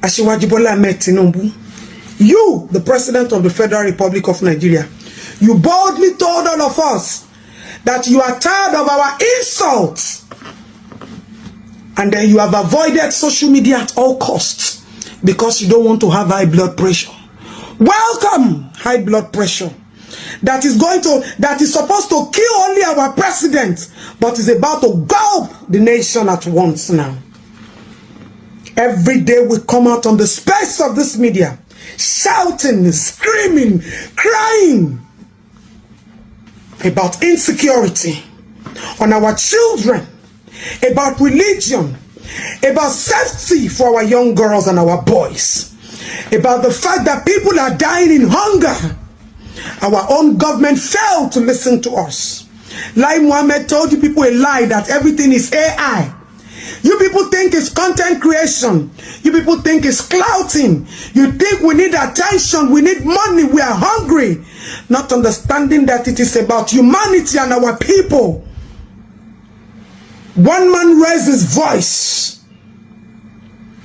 Asiwaju Bola Ahmed Tinubu, you, the President of the Federal Republic of Nigeria, you boldly told all of us that you are tired of our insults, and then you have avoided social media at all costs because you don't want to have high blood pressure. Welcome, high blood pressure. That is supposed to kill only our president, but is about to gulp the nation at once now. Every day we come out on the space of this media, shouting, screaming, crying about insecurity on our children, about religion, about safety for our young girls and our boys, about the fact that people are dying in hunger. Our own government failed to listen to us. Lai Mohammed told you people a lie that everything is AI. You people think it's content creation. You people think it's clouting. You think we need attention, we need money, we are hungry. Not understanding that it is about humanity and our people. One man raised his voice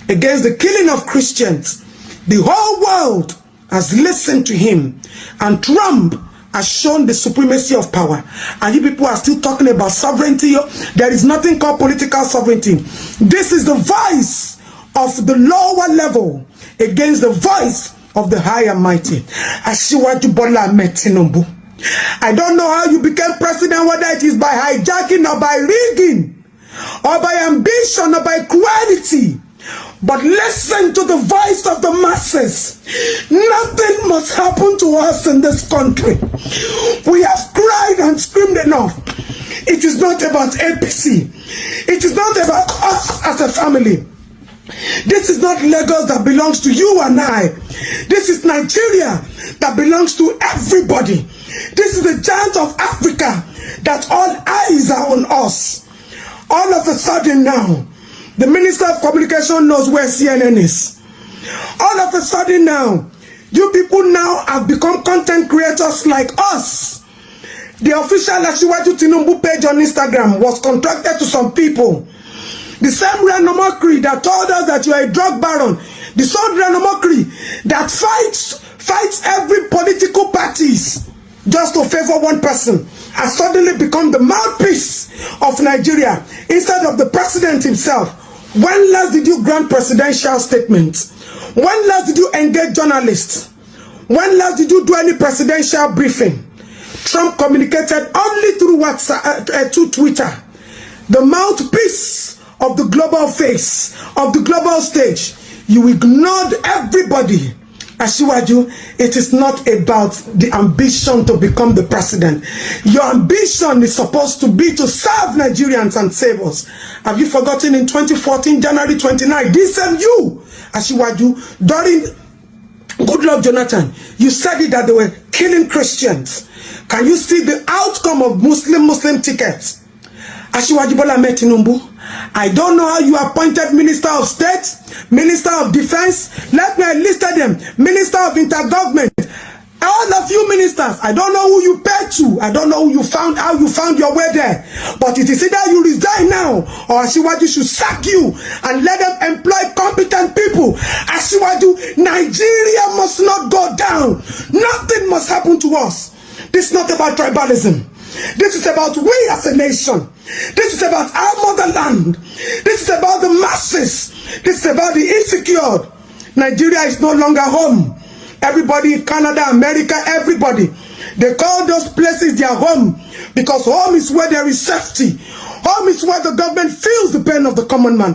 against the killing of Christians. The whole world has listened to him, and Trump has shown the supremacy of power. And you people are still talking about sovereignty. There is nothing called political sovereignty. This is the voice of the lower level against the voice of the high and mighty. Asiwaju Bola Ahmed Tinubu, I don't know how you became president, whether it is by hijacking or by rigging or by ambition or by cruelty. But listen to the voice of the masses. Nothing must happen to us in this country. We have cried and screamed enough. It is not about APC. It is not about us as a family. This is not Lagos that belongs to you and I. This is Nigeria that belongs to everybody. This is the giant of Africa that all eyes are on us. All of a sudden now, the Minister of Communication knows where CNN is. All of a sudden now, you people now have become content creators like us. The official Asiwaju Tinubu page on Instagram was contracted to some people. The same Ranomokri that told us that you are a drug baron, the same Ranomokri that fights every political parties just to favor one person, has suddenly become the mouthpiece of Nigeria instead of the president himself. When last did you grant presidential statements? When last did you engage journalists? When last did you do any presidential briefing? Trump communicated only through WhatsApp, through Twitter. The mouthpiece of the global face, of the global stage. You ignored everybody. Asiwaju, it is not about the ambition to become the president. Your ambition is supposed to be to serve Nigerians and save us. Have you forgotten in 2014, January 29, this same you, Asiwaju, during Goodluck Jonathan, you said it that they were killing Christians. Can you see the outcome of Muslim tickets? Asiwaju Bola Ahmed Tinubu, I don't know how you appointed Minister of State, Minister of Defense, let me list them, Minister of Intergovernment, all of you ministers. I don't know who you paid to, I don't know who you found, how you found your way there, but it is either you resign now or Asiwaju should sack you and let them employ competent people. Asiwaju, Nigeria must not go down. Nothing must happen to us. This is not about tribalism. This is about we as a nation. This is about our motherland. This is about the masses. This is about the insecure. Nigeria is no longer home. Everybody in Canada, America, everybody, they call those places their home because home is where there is safety. Home is where the government feels the pain of the common man.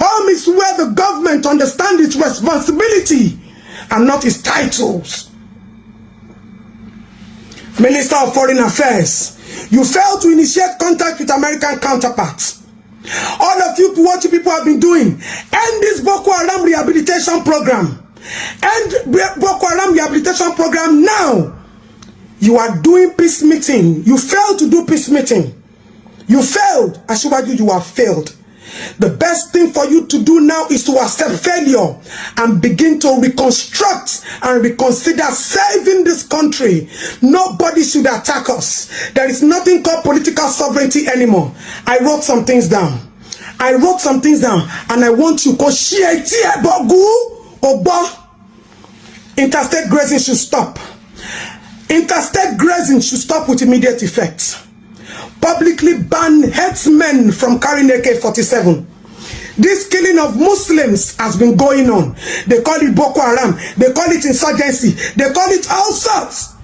Home is where the government understands its responsibility and not its titles. Minister of Foreign Affairs, you failed to initiate contact with American counterparts. All of you, what you people have been doing, end this Boko Haram rehabilitation program. End Boko Haram rehabilitation program now. You are doing peace meeting. You failed to do peace meeting. You failed. Asiwaju, you have failed. The best thing for you to do now is to accept failure and begin to reconstruct and reconsider saving this country. Nobody should attack us. There is nothing called political sovereignty anymore. I wrote some things down. I wrote some things down, and I want you to share it. Interstate grazing should stop. Interstate grazing should stop with immediate effect. Publicly ban herdsmen from carrying AK-47. This killing of Muslims has been going on. They call it Boko Haram. They call it insurgency. They call it all sorts.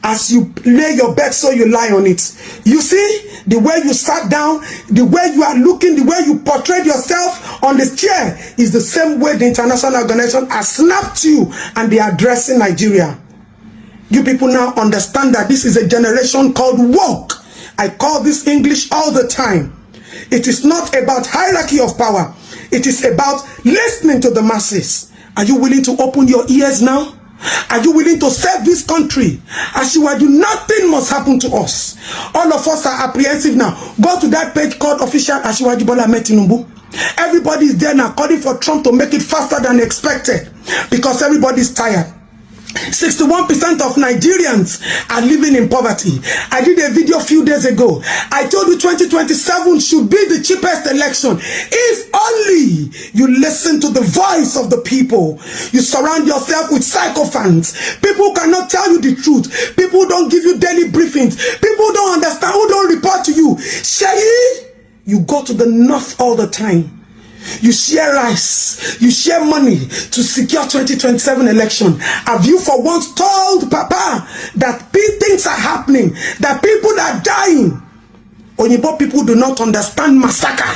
As you lay your bed, so you lie on it. You see, the way you sat down, the way you are looking, the way you portrayed yourself on the chair is the same way the international organization has snapped you and they are addressing Nigeria. You people now understand that this is a generation called woke. I call this English all the time. It is not about hierarchy of power. It is about listening to the masses. Are you willing to open your ears now? Are you willing to save this country? As you are, nothing must happen to us. All of us are apprehensive now. Go to that page called Official Asiwaju Bola Ahmed Tinubu. Everybody is there now calling for Trump to make it faster than expected because everybody is tired. 61% of Nigerians are living in poverty. I did a video a few days ago. I told you 2027 should be the cheapest election. If only you listen to the voice of the people. You surround yourself with sycophants. People who cannot tell you the truth. People who don't give you daily briefings. People who don't understand, who don't report to you. Shayi, you go to the north all the time. You share rice, you share money to secure 2027 election. Have you for once told Papa that things are happening, that people are dying? Onyibo people do not understand massacre.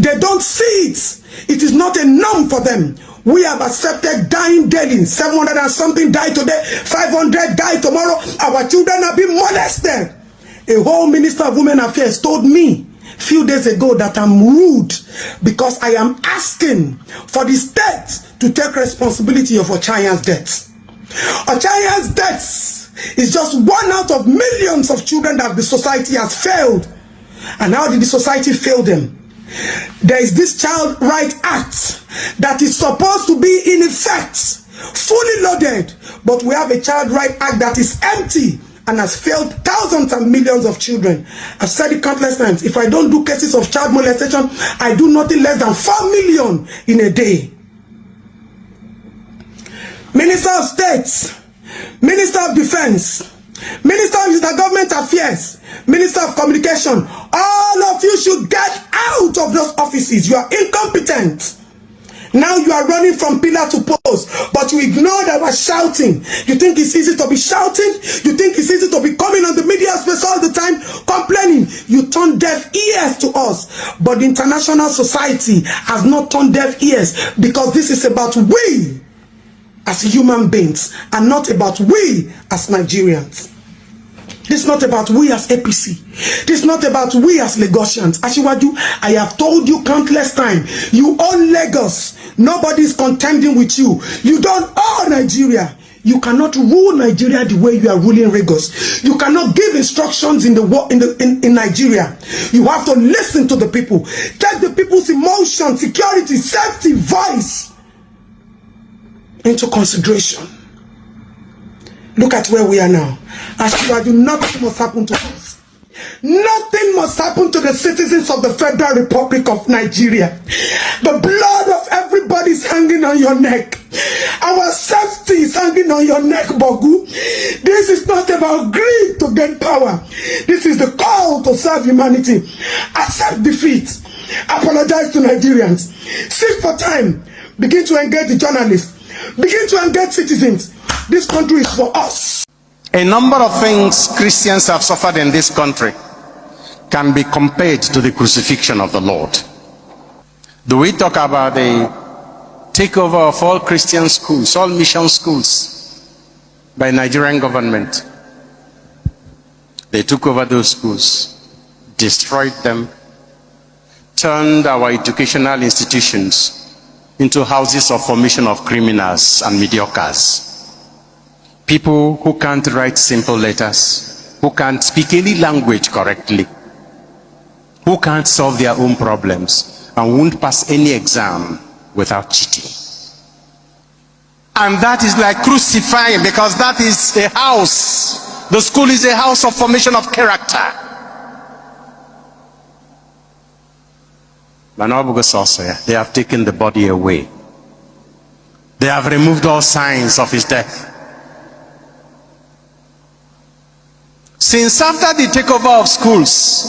They don't see it. It is not a norm for them. We have accepted dying daily. 700 and something die today, 500 die tomorrow. Our children are being molested. A whole minister of women affairs told me few days ago that I'm rude because I am asking for the state to take responsibility of Ochayan's death. Ochayan's death is just one out of millions of children that the society has failed. And how did the society fail them? There is this Child Right Act that is supposed to be in effect, fully loaded, but we have a Child Right Act that is empty and has failed thousands and millions of children. I've said it countless times. If I don't do cases of child molestation, I do nothing less than 4 million in a day. Minister of State, Minister of Defense, Minister of Intergovernment Affairs, Minister of Communication, all of you should get out of those offices. You are incompetent. Now you are running from pillar to post, but you ignore that we're shouting. You think it's easy to be shouting? You think it's easy to be coming on the media space all the time, complaining? You turn deaf ears to us. But the international society has not turned deaf ears because this is about we as human beings and not about we as Nigerians. This is not about we as APC. This is not about we as Lagosians. Asiwaju, I have told you countless times, you own Lagos. Nobody is contending with you. You don't own Nigeria. You cannot rule Nigeria the way you are ruling Lagos. You cannot give instructions in Nigeria. You have to listen to the people. Take the people's emotion, security, safety, voice into consideration. Look at where we are now. Asiwaju, nothing must happen to us. Nothing must happen to the citizens of the Federal Republic of Nigeria. The blood of everybody is hanging on your neck. Our safety is hanging on your neck, Bogu. This is not about greed to gain power. This is the call to serve humanity. Accept defeat. Apologize to Nigerians. Seek for time. Begin to engage the journalists. Begin to engage citizens. This country is for us. A number of things Christians have suffered in this country can be compared to the crucifixion of the Lord. Do we talk about the takeover of all Christian schools, all mission schools by Nigerian government? They took over those schools, destroyed them, turned our educational institutions into houses of formation of criminals and mediocres. People who can't write simple letters, who can't speak any language correctly, who can't solve their own problems, and won't pass any exam without cheating. And that is like crucifying, because that is a house. The school is a house of formation of character. They have taken the body away. They have removed all signs of his death. Since after the takeover of schools,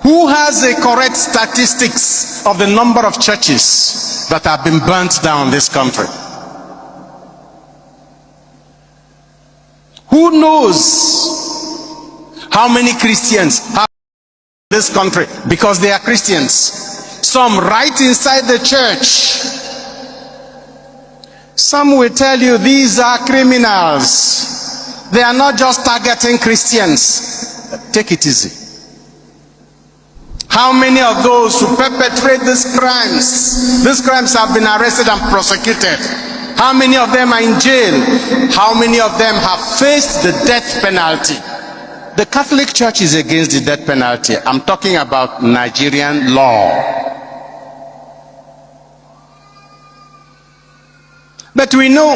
who has a correct statistics of the number of churches that have been burnt down in this country? Who knows how many Christians have in this country because they are Christians? Some right inside the church. Some will tell you these are criminals. They are not just targeting Christians. Take it easy. How many of those who perpetrate these crimes have been arrested and prosecuted? How many of them are in jail? How many of them have faced the death penalty? The Catholic Church is against the death penalty. I'm talking about Nigerian law. But we know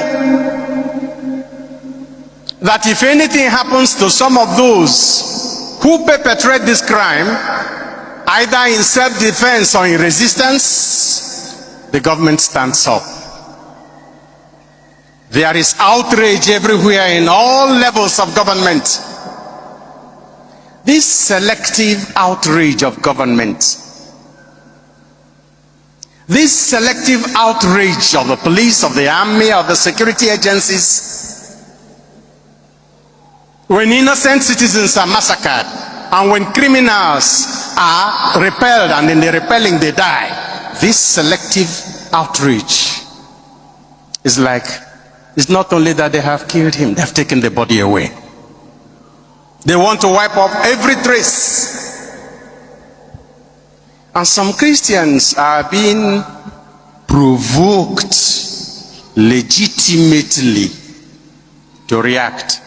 that if anything happens to some of those who perpetrate this crime, either in self-defense or in resistance, the government stands up. There is outrage everywhere in all levels of government. This selective outrage of government, this selective outrage of the police, of the army, of the security agencies, when innocent citizens are massacred, and when criminals are repelled, and in the repelling they die, this selective outrage is like, it's not only that they have killed him, they've taken the body away. They want to wipe off every trace. And some Christians are being provoked legitimately to react.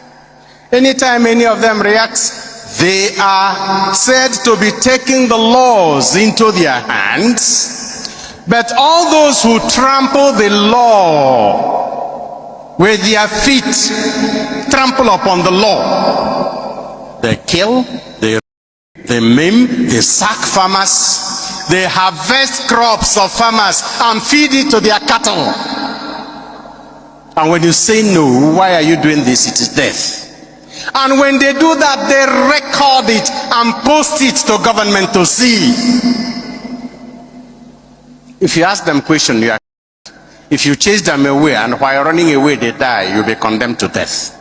Anytime any of them reacts, they are said to be taking the laws into their hands. But all those who trample the law with their feet, trample upon the law, they kill, they maim, they sack farmers, they harvest crops of farmers and feed it to their cattle. And when you say no, why are you doing this? It is death. And when they do that, they record it and post it to government to see. If you ask them question, you are. If you chase them away and while running away they die, you'll be condemned to death.